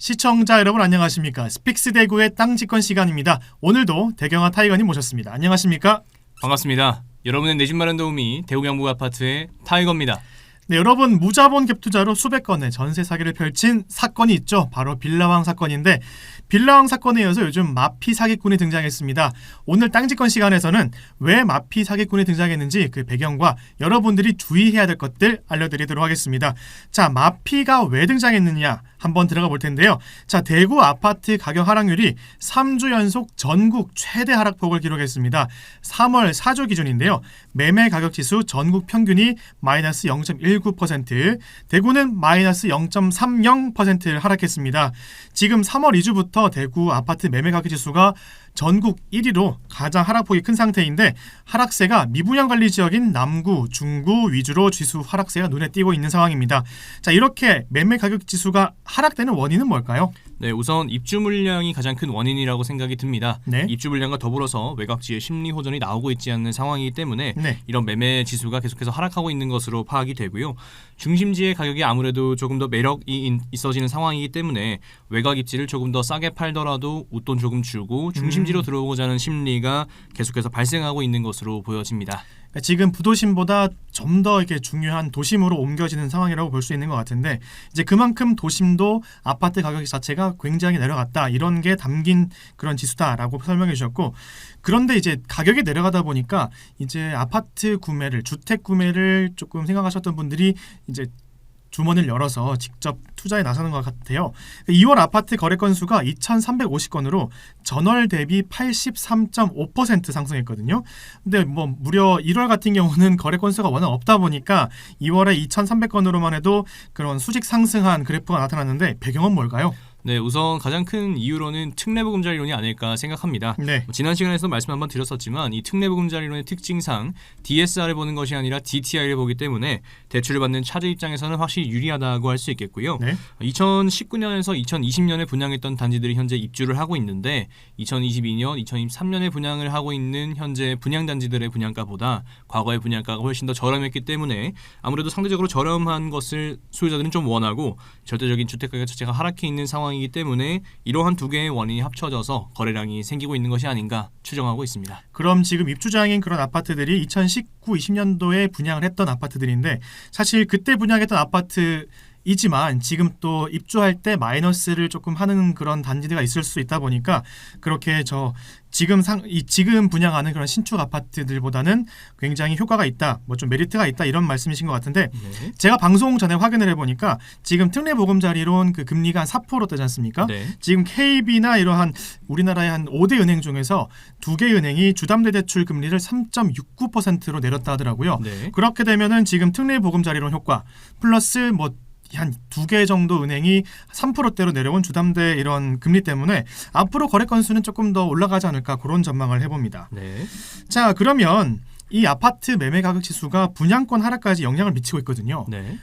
시청자 여러분 안녕하십니까? 스픽스 대구의 땅 직권 시간입니다. 오늘도 대경아 타이거님 모셨습니다. 안녕하십니까? 반갑습니다. 여러분의 내 집 마련 도우미 대구경북 아파트의 타이거입니다. 네, 여러분 무자본 갭 투자로 수백 건의 전세 사기를 펼친 사건이 있죠. 바로 빌라왕 사건인데 빌라왕 사건에 이어서 요즘 마피 사기꾼이 등장했습니다. 오늘 땅직권 시간에서는 왜 마피 사기꾼이 등장했는지 그 배경과 여러분들이 주의해야 될 것들 알려드리도록 하겠습니다. 자, 마피가 왜 등장했느냐 한번 들어가 볼 텐데요. 자, 대구 아파트 가격 하락률이 3주 연속 전국 최대 하락폭을 기록했습니다. 3월 4주 기준인데요. 매매 가격 지수 전국 평균이 마이너스 0.19%, 대구는 마이너스 0.30%를 하락했습니다. 지금 3월 2주부터 대구 아파트 매매 가격 지수가 전국 1위로 가장 하락폭이 큰 상태인데 하락세가 미분양 관리 지역인 남구, 중구 위주로 지수 하락세가 눈에 띄고 있는 상황입니다. 자, 이렇게 매매 가격 지수가 하락되는 원인은 뭘까요? 네, 우선 입주 물량이 가장 큰 원인이라고 생각이 듭니다. 네. 입주 물량과 더불어서 외곽지의 심리 호전이 나오고 있지 않는 상황이기 때문에 네. 이런 매매 지수가 계속해서 하락하고 있는 것으로 파악이 되고요. 중심지의 가격이 아무래도 조금 더 매력이 있어지는 상황이기 때문에 외곽 입지를 조금 더 싸게 팔더라도 웃돈 조금 주고 중심지로 들어오고자 하는 심리가 계속해서 발생하고 있는 것으로 보여집니다. 그러니까 지금 부도심보다 좀 더 이렇게 중요한 도심으로 옮겨지는 상황이라고 볼 수 있는 것 같은데 이제 그만큼 도심도 아파트 가격 자체가 굉장히 내려갔다 이런 게 담긴 그런 지수다라고 설명해 주셨고 그런데 이제 가격이 내려가다 보니까 이제 아파트 구매를 주택 구매를 조금 생각하셨던 분들이 이제 주머니를 열어서 직접 투자에 나서는 것 같아요. 2월 아파트 거래 건수가 2,350건으로 전월 대비 83.5% 상승했거든요. 근데 뭐 무려 1월 같은 경우는 거래 건수가 워낙 없다 보니까 2월에 2,300건으로만 해도 그런 수직 상승한 그래프가 나타났는데 배경은 뭘까요? 네, 우선 가장 큰 이유로는 특례보금자리론이 아닐까 생각합니다. 네. 지난 시간에도 말씀 한번 드렸었지만 이 특례보금자리론의 특징상 DSR을 보는 것이 아니라 DTI를 보기 때문에 대출을 받는 차주 입장에서는 확실히 유리하다고 할 수 있겠고요. 네. 2019년에서 2020년에 분양했던 단지들이 현재 입주를 하고 있는데 2022년, 2023년에 분양을 하고 있는 현재 분양단지들의 분양가보다 과거의 분양가가 훨씬 더 저렴했기 때문에 아무래도 상대적으로 저렴한 것을 소유자들은 좀 원하고 절대적인 주택가격 자체가 하락해 있는 상황이기 때문에 이러한 두 개의 원인이 합쳐져서 거래량이 생기고 있는 것이 아닌가 추정하고 있습니다. 그럼 지금 입주장인 그런 아파트들이 2019, 20년도에 분양을 했던 아파트들인데 사실 그때 분양했던 아파트이지만 지금 또 입주할 때 마이너스를 조금 하는 그런 단지가 있을 수 있다 보니까 그렇게 지금 분양하는 그런 신축 아파트들보다는 굉장히 효과가 있다, 뭐 좀 메리트가 있다 이런 말씀이신 것 같은데 네. 제가 방송 전에 확인을 해보니까 지금 특례보금자리론 그 금리가 한 4%대지 않습니까? 네. 지금 KB나 이러한 우리나라의 한 5대 은행 중에서 2개 은행이 주담대 대출 금리를 3.69%로 내렸다 하더라고요. 네. 그렇게 되면은 지금 특례보금자리론 효과 플러스 뭐 한 2개 정도 은행이 3%대로 내려온 주담대 이런 금리 때문에 앞으로 거래 건수는 조금 더 올라가지 않을까 그런 전망을 해봅니다. 네. 자, 그러면 이 아파트 매매 가격 지수가 분양권 하락까지 영향을 미치고 있거든요. 네.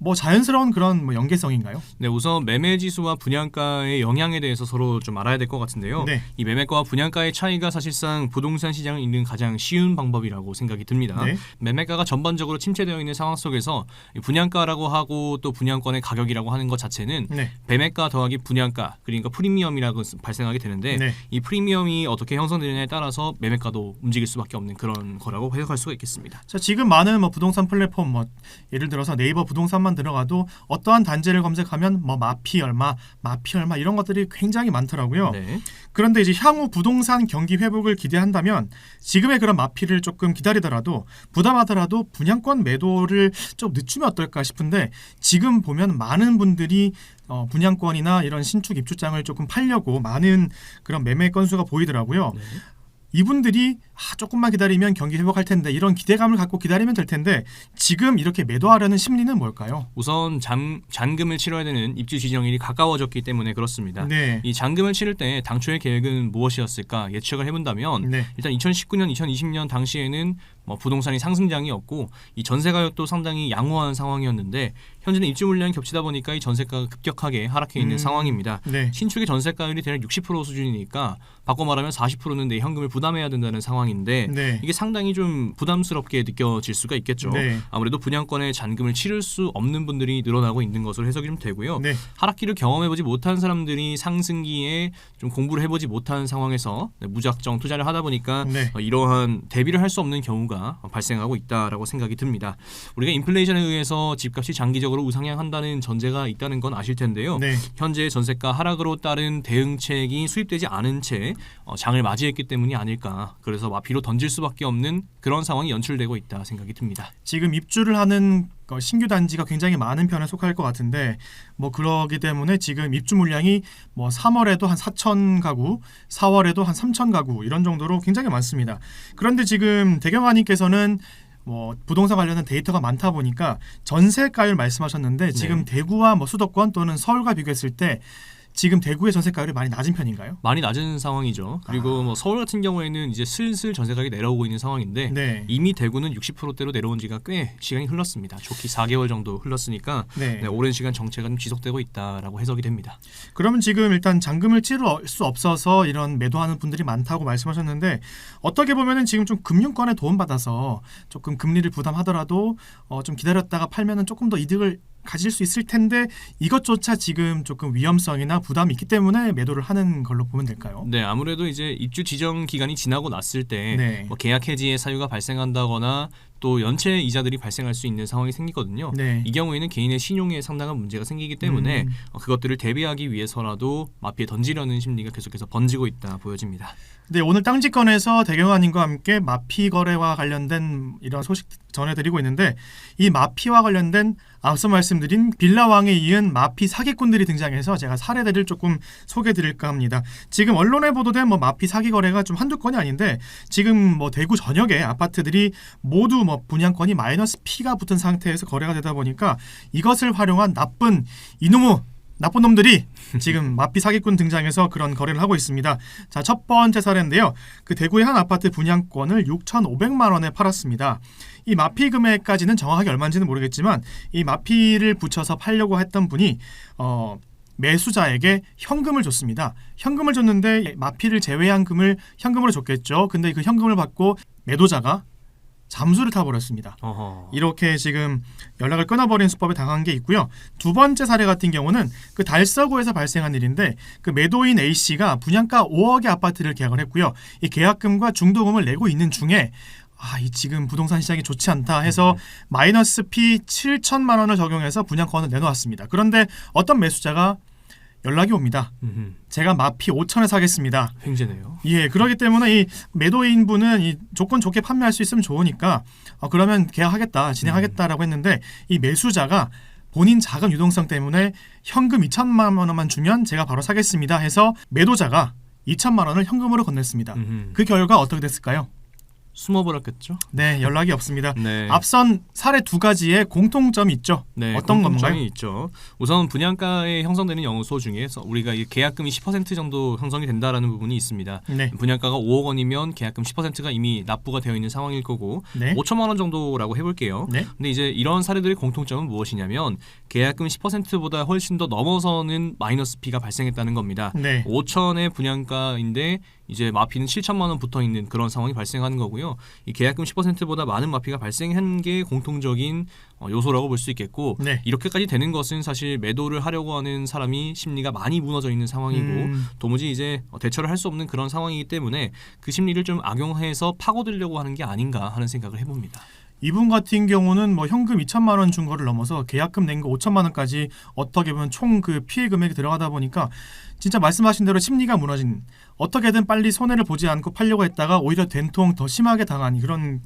뭐 자연스러운 그런 뭐 연계성인가요? 네, 우선 매매 지수와 분양가의 영향에 대해서 서로 좀 알아야 될 것 같은데요. 네. 이 매매가와 분양가의 차이가 사실상 부동산 시장을 읽는 가장 쉬운 방법이라고 생각이 듭니다. 네. 매매가가 전반적으로 침체되어 있는 상황 속에서 이 분양가라고 하고 또 분양권의 가격이라고 하는 것 자체는 네. 매매가 더하기 분양가 그러니까 프리미엄이라고 발생하게 되는데 네. 이 프리미엄이 어떻게 형성되느냐에 따라서 매매가도 움직일 수밖에 없는 그런 거라고 해석할 수가 있겠습니다. 자, 지금 많은 뭐 부동산 플랫폼 뭐 예를 들어서 네이버 부동산만 들어가도 어떠한 단지를 검색하면 뭐 마피 얼마 이런 것들이 굉장히 많더라고요. 네. 그런데 이제 향후 부동산 경기 회복을 기대한다면 지금의 그런 마피를 조금 기다리더라도 부담하더라도 분양권 매도를 좀 늦추면 어떨까 싶은데 지금 보면 많은 분들이 분양권이나 이런 신축 입주장을 조금 팔려고 많은 그런 매매 건수가 보이더라고요. 네. 이분들이 조금만 기다리면 경기 회복할 텐데 이런 기대감을 갖고 기다리면 될 텐데 지금 이렇게 매도하려는 심리는 뭘까요? 우선 잔금을 치러야 되는 입주 지정일이 가까워졌기 때문에 그렇습니다. 네. 이 잔금을 치를 때 당초의 계획은 무엇이었을까 예측을 해본다면 네. 일단 2019년, 2020년 당시에는 부동산이 상승장이었고 이 전세 가격도 상당히 양호한 상황이었는데 현재는 입주 물량이 겹치다 보니까 이 전세가가 급격하게 하락해 있는 상황입니다. 네. 신축의 전세가율이 대략 60% 수준이니까 바꿔 말하면 40%는 내 현금을 부담해야 된다는 상황인데 네. 이게 상당히 좀 부담스럽게 느껴질 수가 있겠죠. 네. 아무래도 분양권의 잔금을 치를 수 없는 분들이 늘어나고 있는 것으로 해석이 좀 되고요. 네. 하락기를 경험해보지 못한 사람들이 상승기에 좀 공부를 해보지 못한 상황에서 무작정 투자를 하다 보니까 네. 이러한 대비를 할 수 없는 경우가 발생하고 있다라고 생각이 듭니다. 우리가 인플레이션에 의해서 집값이 장기적으로 우상향한다는 전제가 있다는 건 아실 텐데요. 네. 현재 전세가 하락으로 따른 대응책이 수립되지 않은 채 장을 맞이했기 때문이 아닐까. 그래서 마피로 던질 수밖에 없는 그런 상황이 연출되고 있다 생각이 듭니다. 지금 입주를 하는 신규 단지가 굉장히 많은 편에 속할 것 같은데 그러기 때문에 지금 입주 물량이 3월에도 한 4천 가구, 4월에도 한 3천 가구 이런 정도로 굉장히 많습니다. 그런데 지금 대경아님께서는 부동산 관련된 데이터가 많다 보니까 전세가율 말씀하셨는데 지금 대구와 수도권 또는 서울과 비교했을 때 지금 대구의 전세가율이 많이 낮은 편인가요? 많이 낮은 상황이죠. 그리고 서울 같은 경우에는 이제 슬슬 전세 가격이 내려오고 있는 상황인데 네. 이미 대구는 60%대로 내려온 지가 꽤 시간이 흘렀습니다. 좋기 4개월 정도 흘렀으니까 네. 오랜 시간 정체가 좀 지속되고 있다라고 해석이 됩니다. 그러면 지금 일단 잔금을 치를 수 없어서 이런 매도하는 분들이 많다고 말씀하셨는데 어떻게 보면은 지금 좀 금융권에 도움받아서 조금 금리를 부담하더라도 좀 기다렸다가 팔면은 조금 더 이득을 가질 수 있을 텐데 이것조차 지금 조금 위험성이나 부담이 있기 때문에 매도를 하는 걸로 보면 될까요? 네, 아무래도 이제 입주 지정 기간이 지나고 났을 때 네. 계약 해지의 사유가 발생한다거나 또 연체 이자들이 발생할 수 있는 상황이 생기거든요. 네. 이 경우에는 개인의 신용에 상당한 문제가 생기기 때문에 그것들을 대비하기 위해서라도 마피에 던지려는 심리가 계속해서 번지고 있다 보여집니다. 네, 오늘 땅지권에서 대경아님과 함께 마피 거래와 관련된 이런 소식 전해드리고 있는데 이 마피와 관련된 앞서 말씀드린 빌라왕에 이은 마피 사기꾼들이 등장해서 제가 사례들을 조금 소개해드릴까 합니다. 지금 언론에 보도된 마피 사기 거래가 좀 한두 건이 아닌데 지금 대구 전역의 아파트들이 모두 분양권이 마이너스 P가 붙은 상태에서 거래가 되다 보니까 이것을 활용한 나쁜 놈들이 지금 마피 사기꾼 등장해서 그런 거래를 하고 있습니다. 자, 첫 번째 사례인데요. 그 대구의 한 아파트 분양권을 6,500만 원에 팔았습니다. 이 마피 금액까지는 정확하게 얼마인지는 모르겠지만 이 마피를 붙여서 팔려고 했던 분이 매수자에게 현금을 줬습니다. 현금을 줬는데 마피를 제외한 금을 현금으로 줬겠죠. 근데 그 현금을 받고 매도자가 잠수를 타버렸습니다. 이렇게 지금 연락을 끊어버린 수법에 당한 게 있고요. 두 번째 사례 같은 경우는 그 달서구에서 발생한 일인데 그 매도인 A씨가 분양가 5억의 아파트를 계약을 했고요. 이 계약금과 중도금을 내고 있는 중에 이 지금 부동산 시장이 좋지 않다 해서 마이너스 P 7천만 원을 적용해서 분양권을 내놓았습니다. 그런데 어떤 매수자가 연락이 옵니다. 제가 마피 5천에 사겠습니다. 횡재네요. 예, 그렇기 때문에 이 매도인분은 이 조건 좋게 판매할 수 있으면 좋으니까 그러면 계약하겠다, 진행하겠다라고 했는데 이 매수자가 본인 자금 유동성 때문에 현금 2천만 원만 주면 제가 바로 사겠습니다 해서 매도자가 2천만 원을 현금으로 건넸습니다. 그 결과 어떻게 됐을까요? 숨어버렸겠죠. 네, 연락이 없습니다. 네. 앞선 사례 두 가지의 공통점이 있죠. 네, 어떤 공통점이 건가요? 있죠. 우선 분양가에 형성되는 영소 중에서 우리가 이 계약금이 10% 정도 형성이 된다라는 부분이 있습니다. 네. 분양가가 5억 원이면 계약금 10%가 이미 납부가 되어 있는 상황일 거고 네. 5천만 원 정도라고 해볼게요. 네. 근데 이제 이런 사례들의 공통점은 무엇이냐면 계약금 10%보다 훨씬 더 넘어서는 마이너스 P가 발생했다는 겁니다. 네. 5천의 분양가인데 이제 마피는 7천만 원 붙어 있는 그런 상황이 발생하는 거고요. 이 계약금 10%보다 많은 마피가 발생한 게 공통적인 요소라고 볼 수 있겠고 네. 이렇게까지 되는 것은 사실 매도를 하려고 하는 사람이 심리가 많이 무너져 있는 상황이고 도무지 이제 대처를 할 수 없는 그런 상황이기 때문에 그 심리를 좀 악용해서 파고들려고 하는 게 아닌가 하는 생각을 해봅니다. 이분 같은 경우는 현금 2천만 원 준 거를 넘어서 계약금 낸 거 5천만 원까지 어떻게 보면 총 그 피해 금액이 들어가다 보니까 진짜 말씀하신 대로 심리가 무너진, 어떻게든 빨리 손해를 보지 않고 팔려고 했다가 오히려 된통 더 심하게 당한 그런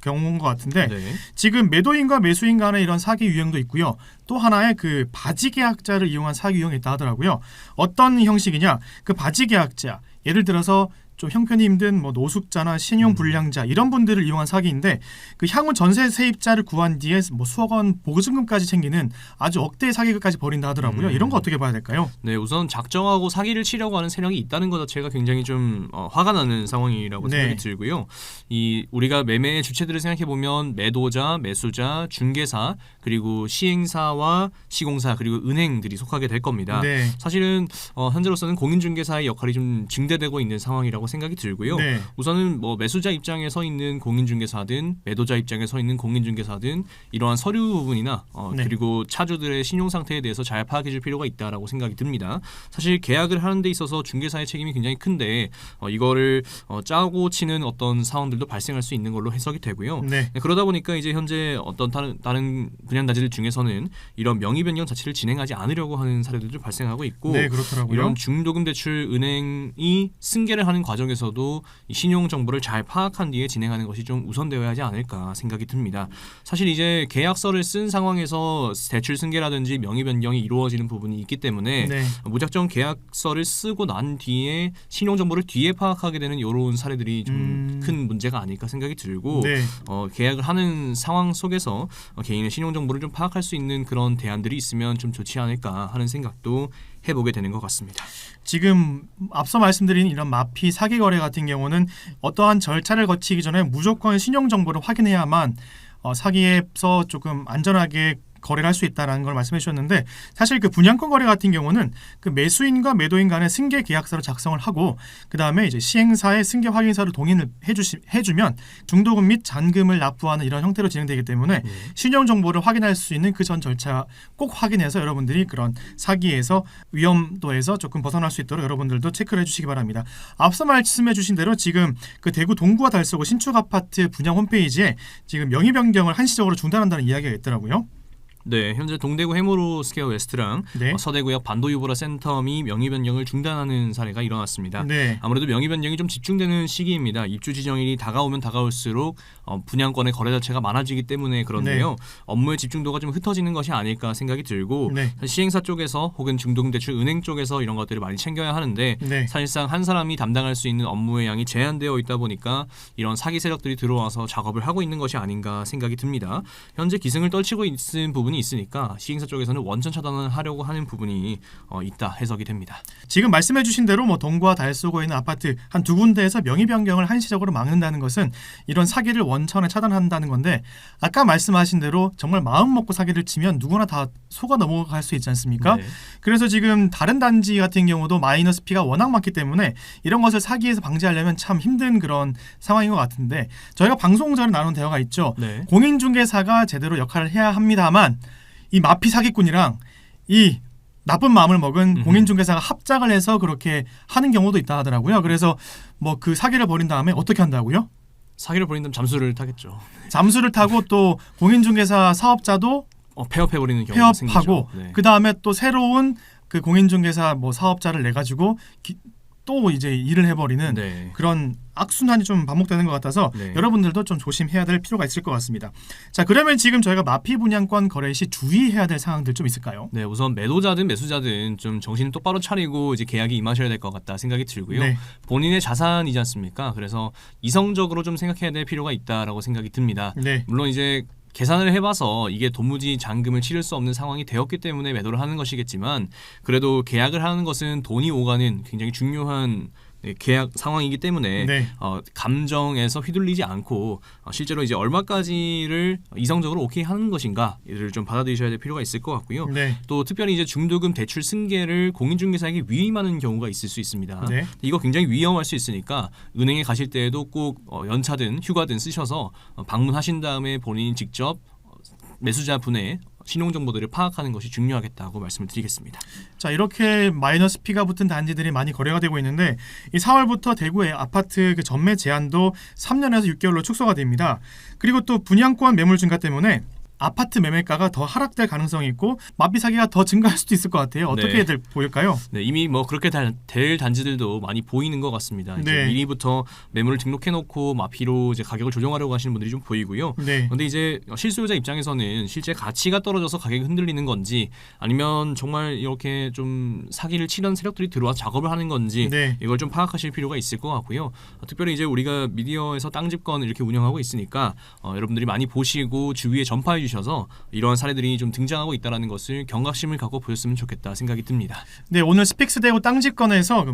경우인 것 같은데 네. 지금 매도인과 매수인 간의 이런 사기 유형도 있고요. 또 하나의 그 바지 계약자를 이용한 사기 유형이 있다 하더라고요. 어떤 형식이냐? 그 바지 계약자, 예를 들어서 좀 형편이 힘든 뭐 노숙자나 신용 불량자 이런 분들을 이용한 사기인데 그 향후 전세 세입자를 구한 뒤에 뭐 수억 원 보증금까지 챙기는 아주 억대의 사기까지 벌인다 하더라고요. 이런 거 어떻게 봐야 될까요? 네, 우선 작정하고 사기를 치려고 하는 세력이 있다는 것 자체가 굉장히 좀 화가 나는 상황이라고 네. 생각이 들고요. 이 우리가 매매의 주체들을 생각해 보면 매도자, 매수자, 중개사, 그리고 시행사와 시공사 그리고 은행들이 속하게 될 겁니다. 네. 사실은 현재로서는 공인중개사의 역할이 좀 증대되고 있는 상황이라고 생각이 들고요. 네. 우선은 뭐 매수자 입장에 서 있는 공인중개사든 매도자 입장에 서 있는 공인중개사든 이러한 서류 부분이나 네. 그리고 차주들의 신용 상태에 대해서 잘 파악해줄 필요가 있다라고 생각이 듭니다. 사실 계약을 하는 데 있어서 중개사의 책임이 굉장히 큰데 이거를 짜고 치는 어떤 상황들도 발생할 수 있는 걸로 해석이 되고요. 네. 그러다 보니까 이제 현재 어떤 다른 분양단지들 중에서는 이런 명의 변경 자체를 진행하지 않으려고 하는 사례들도 발생하고 있고 네, 그렇더라고요. 이런 중도금 대출 은행이 승계를 하는 과정에서도 이 신용 정보를 잘 파악한 뒤에 진행하는 것이 좀 우선되어야 하지 않을까 생각이 듭니다. 사실 이제 계약서를 쓴 상황에서 대출 승계라든지 명의 변경이 이루어지는 부분이 있기 때문에 네. 무작정 계약서를 쓰고 난 뒤에 신용 정보를 뒤에 파악하게 되는 이런 사례들이 좀 큰 문제가 아닐까 생각이 들고 네. 계약을 하는 상황 속에서 개인의 신용 정보를 좀 파악할 수 있는 그런 대안들이 있으면 좀 좋지 않을까 하는 생각도 해보게 되는 것 같습니다. 지금 앞서 말씀드린 이런 마피 사기 거래 같은 경우는 어떠한 절차를 거치기 전에 무조건 신용 정보를 확인해야만 사기에서 조금 안전하게 거래를 할 수 있다는 걸 말씀해 주셨는데 사실 그 분양권 거래 같은 경우는 그 매수인과 매도인 간의 승계 계약서를 작성을 하고 그 다음에 이제 시행사의 승계 확인서를 동의를 해주면 중도금 및 잔금을 납부하는 이런 형태로 진행되기 때문에 신용 정보를 확인할 수 있는 그 전 절차 꼭 확인해서 여러분들이 그런 사기에서 위험도에서 조금 벗어날 수 있도록 여러분들도 체크를 해주시기 바랍니다. 앞서 말씀해 주신 대로 지금 그 대구 동구와 달서구 신축 아파트 분양 홈페이지에 지금 명의 변경을 한시적으로 중단한다는 이야기가 있더라고요. 네, 현재 동대구 해무로 스퀘어 웨스트랑 네. 서대구역 반도유보라 센텀이 명의 변경을 중단하는 사례가 일어났습니다. 네. 아무래도 명의 변경이 좀 집중되는 시기입니다. 입주 지정일이 다가오면 다가올수록 분양권의 거래 자체가 많아지기 때문에 그런데요. 네. 업무의 집중도가 좀 흩어지는 것이 아닐까 생각이 들고 네. 시행사 쪽에서 혹은 중도금 대출 은행 쪽에서 이런 것들을 많이 챙겨야 하는데 네. 사실상 한 사람이 담당할 수 있는 업무의 양이 제한되어 있다 보니까 이런 사기 세력들이 들어와서 작업을 하고 있는 것이 아닌가 생각이 듭니다. 현재 기승을 떨치고 있는 부분이 있으니까 시행사 쪽에서는 원천 차단을 하려고 하는 부분이 있다 해석이 됩니다. 지금 말씀해주신 대로 뭐 동구와 달서구에 있는 아파트 한 두 군데에서 명의 변경을 한시적으로 막는다는 것은 이런 사기를 원천에 차단한다는 건데 아까 말씀하신 대로 정말 마음 먹고 사기를 치면 누구나 다 속아 넘어갈 수 있지 않습니까? 네. 그래서 지금 다른 단지 같은 경우도 마이너스 피가 워낙 많기 때문에 이런 것을 사기에서 방지하려면 참 힘든 그런 상황인 것 같은데 저희가 방송 전에 나눈 대화가 있죠. 네. 공인중개사가 제대로 역할을 해야 합니다만 이 마피 사기꾼이랑 이 나쁜 마음을 먹은 공인중개사가 합작을 해서 그렇게 하는 경우도 있다 하더라고요. 그래서 뭐 그 사기를 벌인 다음에 어떻게 한다고요? 사기를 벌인다면 잠수를 타겠죠. 잠수를 타고 또 공인중개사 사업자도 폐업해버리는 경우가 폐업하고 생기죠. 네. 그 다음에 또 새로운 그 공인중개사 뭐 사업자를 내 가지고 또 이제 일을 해버리는 네. 그런 악순환이 좀 반복되는 것 같아서 네. 여러분들도 좀 조심해야 될 필요가 있을 것 같습니다. 자, 그러면 지금 저희가 마피 분양권 거래 시 주의해야 될 사항들 좀 있을까요? 네, 우선 매도자든 매수자든 좀 정신을 똑바로 차리고 이제 계약에 임하셔야 될 것 같다 생각이 들고요. 네. 본인의 자산이지 않습니까? 그래서 이성적으로 좀 생각해야 될 필요가 있다라고 생각이 듭니다. 네. 물론 이제 계산을 해봐서 이게 도무지 잔금을 치를 수 없는 상황이 되었기 때문에 매도를 하는 것이겠지만 그래도 계약을 하는 것은 돈이 오가는 굉장히 중요한 계약 상황이기 때문에 네. 감정에서 휘둘리지 않고 실제로 이제 얼마까지를 이성적으로 오케이 하는 것인가를 좀 받아들이셔야 될 필요가 있을 것 같고요. 네. 또 특별히 이제 중도금 대출 승계를 공인중개사에게 위임하는 경우가 있을 수 있습니다. 네. 이거 굉장히 위험할 수 있으니까 은행에 가실 때에도 꼭 연차든 휴가든 쓰셔서 방문하신 다음에 본인이 직접 매수자분의 신용 정보들을 파악하는 것이 중요하겠다고 말씀을 드리겠습니다. 자, 이렇게 마이너스 피가 붙은 단지들이 많이 거래가 되고 있는데 이 4월부터 대구의 아파트 그 전매 제한도 3년에서 6개월로 축소가 됩니다. 그리고 또 분양권 매물 증가 때문에 아파트 매매가가 더 하락될 가능성이 있고 마피 사기가 더 증가할 수도 있을 것 같아요. 어떻게들 보일까요? 네, 이미 뭐 그렇게 될 단지들도 많이 보이는 것 같습니다. 이제 네. 미리부터 매물을 등록해놓고 마피로 이제 가격을 조정하려고 하시는 분들이 좀 보이고요. 네. 그런데 이제 실수요자 입장에서는 실제 가치가 떨어져서 가격이 흔들리는 건지 아니면 정말 이렇게 좀 사기를 치는 세력들이 들어와 작업을 하는 건지 네. 이걸 좀 파악하실 필요가 있을 것 같고요. 특별히 이제 우리가 미디어에서 땅집권을 이렇게 운영하고 있으니까 여러분들이 많이 보시고 주위에 전파해 주셔서 이러한 사례들이 좀 등장하고 있다는 것을 경각심을 갖고 보셨으면 좋겠다 생각이 듭니다. 네, 오늘 스픽스대고 땅집권에서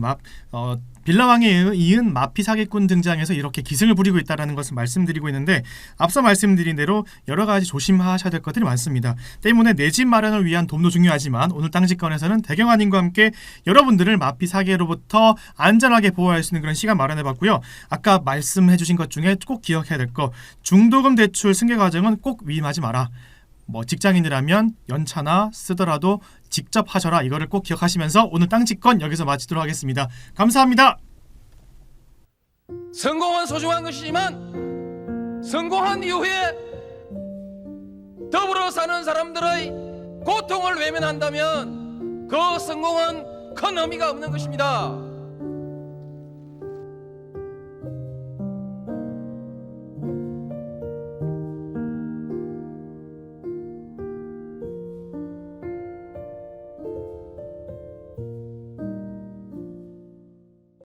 빌라왕에 이은 마피 사기꾼 등장해서 이렇게 기승을 부리고 있다는 것을 말씀드리고 있는데 앞서 말씀드린 대로 여러 가지 조심하셔야 될 것들이 많습니다. 때문에 내 집 마련을 위한 도움도 중요하지만 오늘 땅집권에서는 대경아님과 함께 여러분들을 마피 사기로부터 안전하게 보호할 수 있는 그런 시간 마련해봤고요. 아까 말씀해주신 것 중에 꼭 기억해야 될 거, 중도금 대출 승계 과정은 꼭 위임하지 마라. 뭐 직장인이라면 연차나 쓰더라도 직접 하셔라. 이거를 꼭 기억하시면서 오늘 땅집권 여기서 마치도록 하겠습니다. 감사합니다. 성공은 소중한 것이지만 성공한 이후에 더불어 사는 사람들의 고통을 외면한다면 그 성공은 큰 의미가 없는 것입니다.